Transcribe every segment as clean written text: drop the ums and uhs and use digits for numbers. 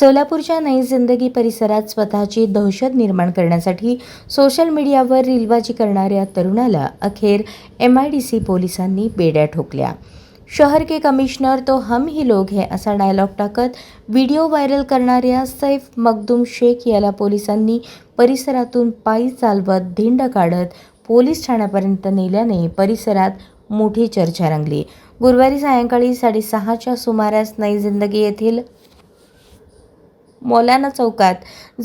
सोलापूरच्या नई जिंदगी परिसरात स्वतःची दहशत निर्माण करण्यासाठी सोशल मीडियावर रीलबाजी करणाऱ्या तरुणाला अखेर MIDC पोलिसांनी बेड्या ठोकल्या. शहर के कमिश्नर तो हम ही लोग हैं असा डायलॉग टाकत व्हिडिओ व्हायरल करणाऱ्या सैफ मखदूम शेख याला पोलिसांनी परिसरातून पायी चालवत धिंड काढत पोलीस ठाण्यापर्यंत नेल्याने परिसरात मोठी चर्चा रंगली. गुरुवारी सायंकाळी 6:30च्या सुमारास नई जिंदगी येथील मौलाना चौकात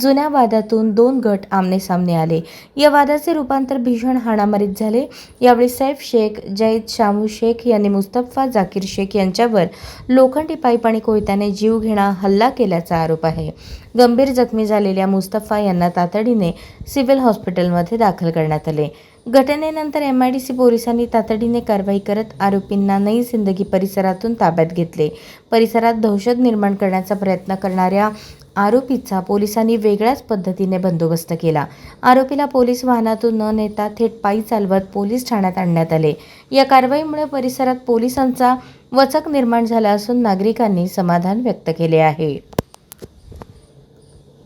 जुन्या वादातून दोन गट आमनेसामने आले. या वादाचे रूपांतर भीषण हाणामारीत झाले. यावेळी सैफ शेख, जैद शामू शेख यांनी मुस्तफा जाकीर शेख यांच्यावर लोखंडी पाईप आणि कोयत्याने जीवघेणा हल्ला केल्याचा आरोप आहे. गंभीर जखमी झालेल्या मुस्तफा यांना तातडीने सिव्हिल हॉस्पिटलमध्ये दाखल करण्यात आले. घटनेनंतर MIDC पोलिसांनी तातडीने कारवाई करत आरोपींना नई जिंदगी परिसरातून ताब्यात घेतले. परिसरात दहशत निर्माण करण्याचा प्रयत्न करणाऱ्या आरोपीचा पोलिसांनी वेगळ्याच पद्धतीने बंदोबस्त केला. आरोपीला पोलीस वाहनातून न नेता थेट पायी चालवत पोलीस ठाण्यात आणण्यात आले. या कारवाईमुळे परिसरात पोलिसांचा वचक निर्माण झाला असून नागरिकांनी समाधान व्यक्त केले आहे.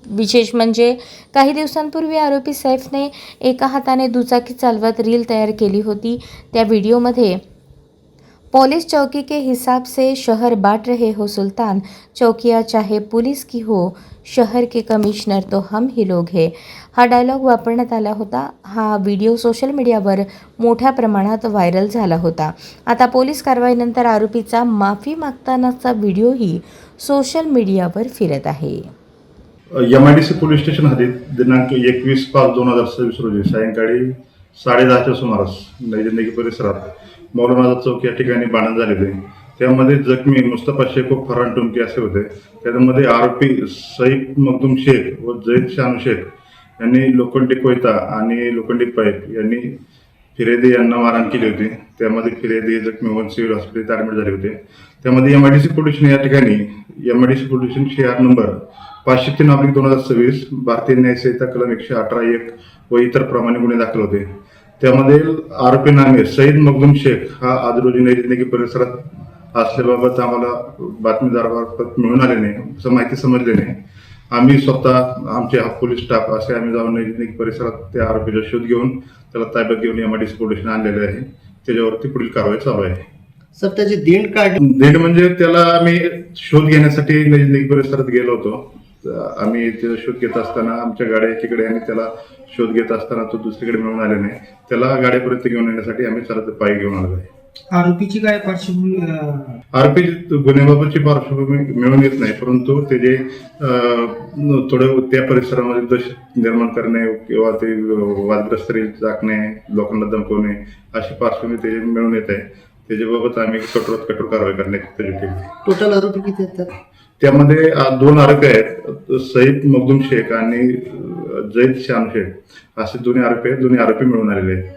विशेष म्हणजे काही दिवसांपूर्वी आरोपी सैफने एका हाताने दुचाकी चालवत रील तयार केली होती. त्या व्हिडिओमध्ये पुलिस चौकी के हिसाब से शहर बांट रहे हो सुल्तान, चौकिया चाहे पुलिस की हो, शहर के कमिश्नर तो हम ही लोग है हा डायलॉग वापरण्यात आला होता. हा व्हिडिओ सोशल मीडियावर मोठ्या प्रमाणात व्हायरल झाला होता. आता पोलीस कारवाईनंतर आरोपीचा माफी मागतानाचा व्हिडिओही सोशल मीडियावर फिरत आहे. MIDC पोलीस स्टेशन हद्दीत दिनांक 21/5/2026 रोजी सायंकाळी 10:30च्या सुमारास नई जिंदगी परिसरात मौलाना चौक या ठिकाणी भांडण झालेले. त्यामध्ये जखमी मुस्तफा शेख व फरहान टुमके असे होते. त्यामध्ये आरोपी सैफ मखदूम शेख व जैद शानू शेख यांनी लोखंडी कोयता आणि लोखंडी पाईप यांनी फिरेदी यांना मारहाण केली होती. त्यामध्ये फिरेदी जखमी होऊन सिव्हिल हॉस्पिटल ॲडमिट झाले होते. त्यामध्ये MIDC पोलिसांनी या ठिकाणी MIDC पोलिस SHR नंबर 503/2026 भारतीय न्याय संहिता कलम 118(1) व इतर प्रमाणे गुन्हे दाखल होते. त्यामध्ये आरोपी नामे सईद मखदूम शेख हा आज रोजी नई जिंदगी परिसरात असल्याबाबत आम्हाला बातमीदारामार्फत मिळून आल्याने माहिती समजल्याने आम्ही स्वतः आमचे पोलीस स्टाफ असे आम्ही जाऊन नई जिंदगी परिसरात त्या आरोपीचा शोध घेऊन त्याला ताब्यात घेऊन MIDC पोलिसांनी आणलेले आहे. त्याच्यावरती पुढील कारवाई चालू आहे. सर, त्याची देण म्हणजे त्याला आम्ही शोध घेण्यासाठी नई जिंदगी परिसरात गेलो होतो. आम्ही त्याचा शोध घेत असताना आमच्या गाड्या एकीकडे आणि त्याला शोध घेत असताना तो दुसरीकडे मिळून आल्याने त्याला गाड्यापर्यंत घेऊन येण्यासाठी आम्ही चालत पायी घेऊन आलो आहे. आरोपीची काय पार्श्वभूमी? आरोपी गुन्ह्याबाबतची पार्श्वभूमी मिळून येत नाही, परंतु त्याचे थोडं त्या परिसरामध्ये दहशत निर्माण करणे किंवा ते वादग्रस्त रील टाकणे, लोकांना धमकवणे अशी पार्श्वभूमी त्याचे मिळून येत आहे. त्याच्याबाबत आम्ही कठोरात कठोर कारवाई करण्याची. टोटल आरोपी किती आहेत? त्यामध्ये 2 आरोपी आहेत, सईद मखदूम शेख आणि जैद शानू शेख असे दोन्ही आरोपी आहेत. दोन्ही आरोपी मिळून आलेले आहेत.